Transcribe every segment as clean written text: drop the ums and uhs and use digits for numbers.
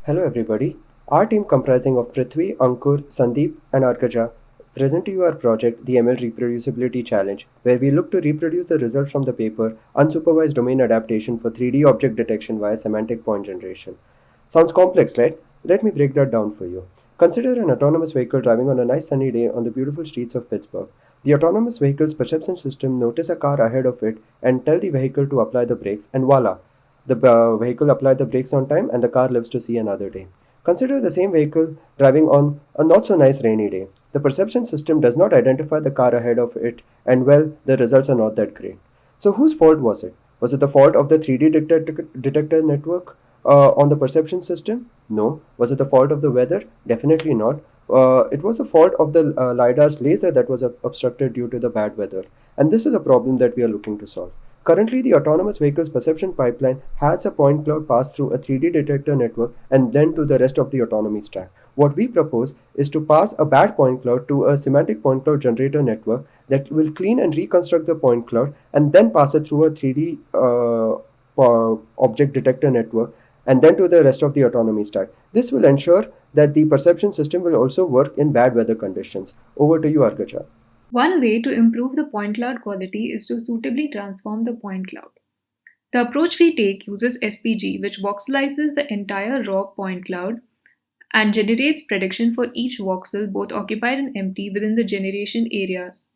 Hello everybody. Our team comprising of Prithvi, Ankur, Sandeep and Arkaja present to you our project, the ML Reproducibility Challenge, where we look to reproduce the result from the paper, Unsupervised Domain Adaptation for 3D Object Detection via Semantic Point Generation. Sounds complex, right? Let me break that down for you. Consider an autonomous vehicle driving on a nice sunny day on the beautiful streets of Pittsburgh. The autonomous vehicle's perception system notices a car ahead of it and tell the vehicle to apply the brakes, and voila, the vehicle applied the brakes on time and the car lives to see another day. Consider the same vehicle driving on a not so nice rainy day. The perception system does not identify the car ahead of it, and well, the results are not that great. So, whose fault was it? Was it the fault of the 3D detector network on the perception system? No. Was it the fault of the weather? Definitely not. It was the fault of the LiDAR's laser that was obstructed due to the bad weather. And this is a problem that we are looking to solve. Currently, the autonomous vehicle's perception pipeline has a point cloud pass through a 3D detector network and then to the rest of the autonomy stack. What we propose is to pass a bad point cloud to a semantic point cloud generator network that will clean and reconstruct the point cloud and then pass it through a 3D object detector network and then to the rest of the autonomy stack. This will ensure that the perception system will also work in bad weather conditions. Over to you, Arkacha. One way to improve the point cloud quality is to suitably transform the point cloud. The approach we take uses SPG, which voxelizes the entire raw point cloud and generates prediction for each voxel, both occupied and empty, within the generation areas.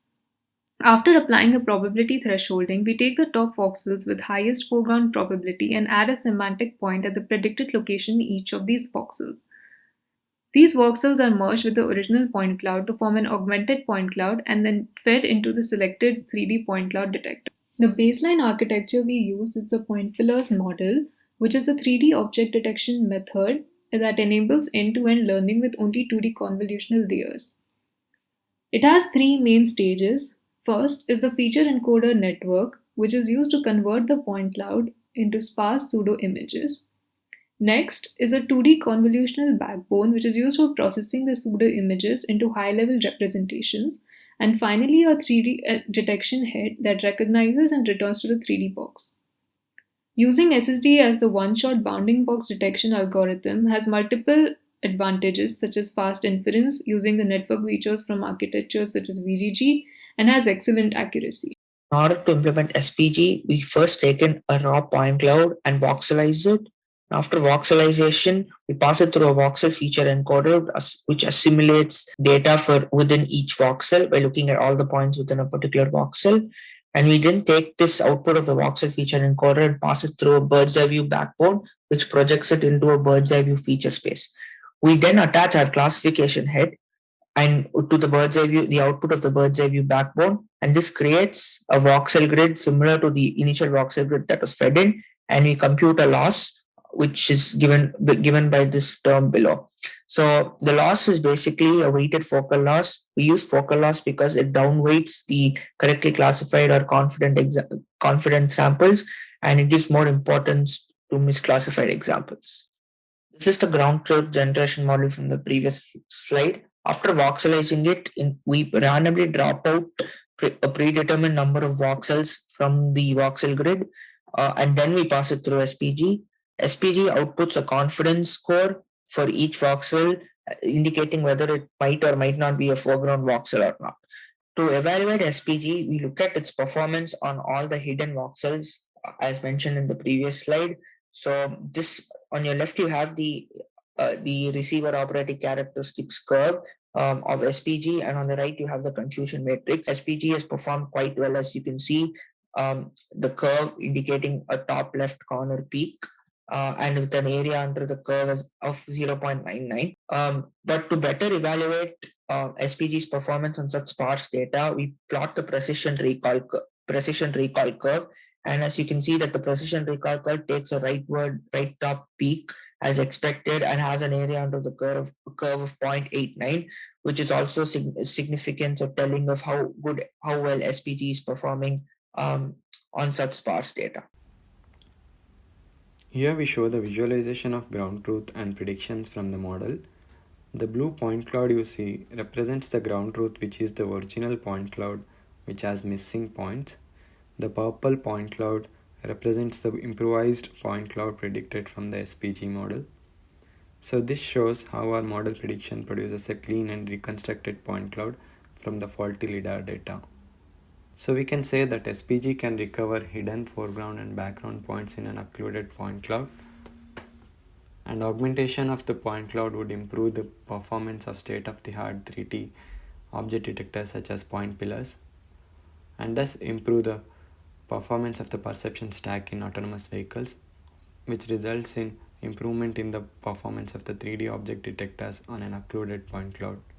After applying a probability thresholding, we take the top voxels with highest foreground probability and add a semantic point at the predicted location in each of these voxels. These voxels are merged with the original point cloud to form an augmented point cloud and then fed into the selected 3D point cloud detector. The baseline architecture we use is the point fillers model, which is a 3D object detection method that enables end-to-end learning with only 2D convolutional layers. It has three main stages. First is the feature encoder network, which is used to convert the point cloud into sparse pseudo images. Next is a 2D convolutional backbone, which is used for processing the pseudo images into high level representations. And finally, a 3D detection head that recognizes and returns to the 3D box. Using SSD as the one shot bounding box detection algorithm has multiple advantages, such as fast inference using the network features from architectures such as VGG, and has excellent accuracy. In order to implement SPG, we first take in a raw point cloud and voxelize it. After voxelization, we pass it through a voxel feature encoder, which assimilates data for within each voxel by looking at all the points within a particular voxel. And we then take this output of the voxel feature encoder and pass it through a bird's eye view backbone, which projects it into a bird's eye view feature space. We then attach our classification head and to the bird's eye view, the output of the bird's eye view backbone. And this creates a voxel grid similar to the initial voxel grid that was fed in. And we compute a loss, which is given by this term below. So the loss is basically a weighted focal loss. We use focal loss because it downweights the correctly classified or confident samples, and it gives more importance to misclassified examples. This is the ground truth generation model from the previous slide. After voxelizing it, we randomly drop out a predetermined number of voxels from the voxel grid, and then we pass it through SPG. SPG outputs a confidence score for each voxel, indicating whether it might or might not be a foreground voxel or not. To evaluate SPG, we look at its performance on all the hidden voxels, as mentioned in the previous slide. So this on your left, you have the receiver operating characteristics curve of SPG, and on the right, you have the confusion matrix. SPG has performed quite well, as you can see. The curve indicating a top left corner peak, and with an area under the curve of 0.99. But to better evaluate SPG's performance on such sparse data, we plot the precision recall curve. And as you can see that the precision recall curve takes a right top peak as expected and has an area under the curve of 0.89, which is also significant of telling of how well SPG is performing on such sparse data. Here we show the visualization of ground truth and predictions from the model. The blue point cloud you see represents the ground truth, which is the original point cloud which has missing points. The purple point cloud represents the improvised point cloud predicted from the SPG model. So this shows how our model prediction produces a clean and reconstructed point cloud from the faulty LiDAR data. So we can say that SPG can recover hidden foreground and background points in an occluded point cloud. And augmentation of the point cloud would improve the performance of state-of-the-art 3D object detectors such as point pillars, and thus improve the performance of the perception stack in autonomous vehicles, which results in improvement in the performance of the 3D object detectors on an occluded point cloud.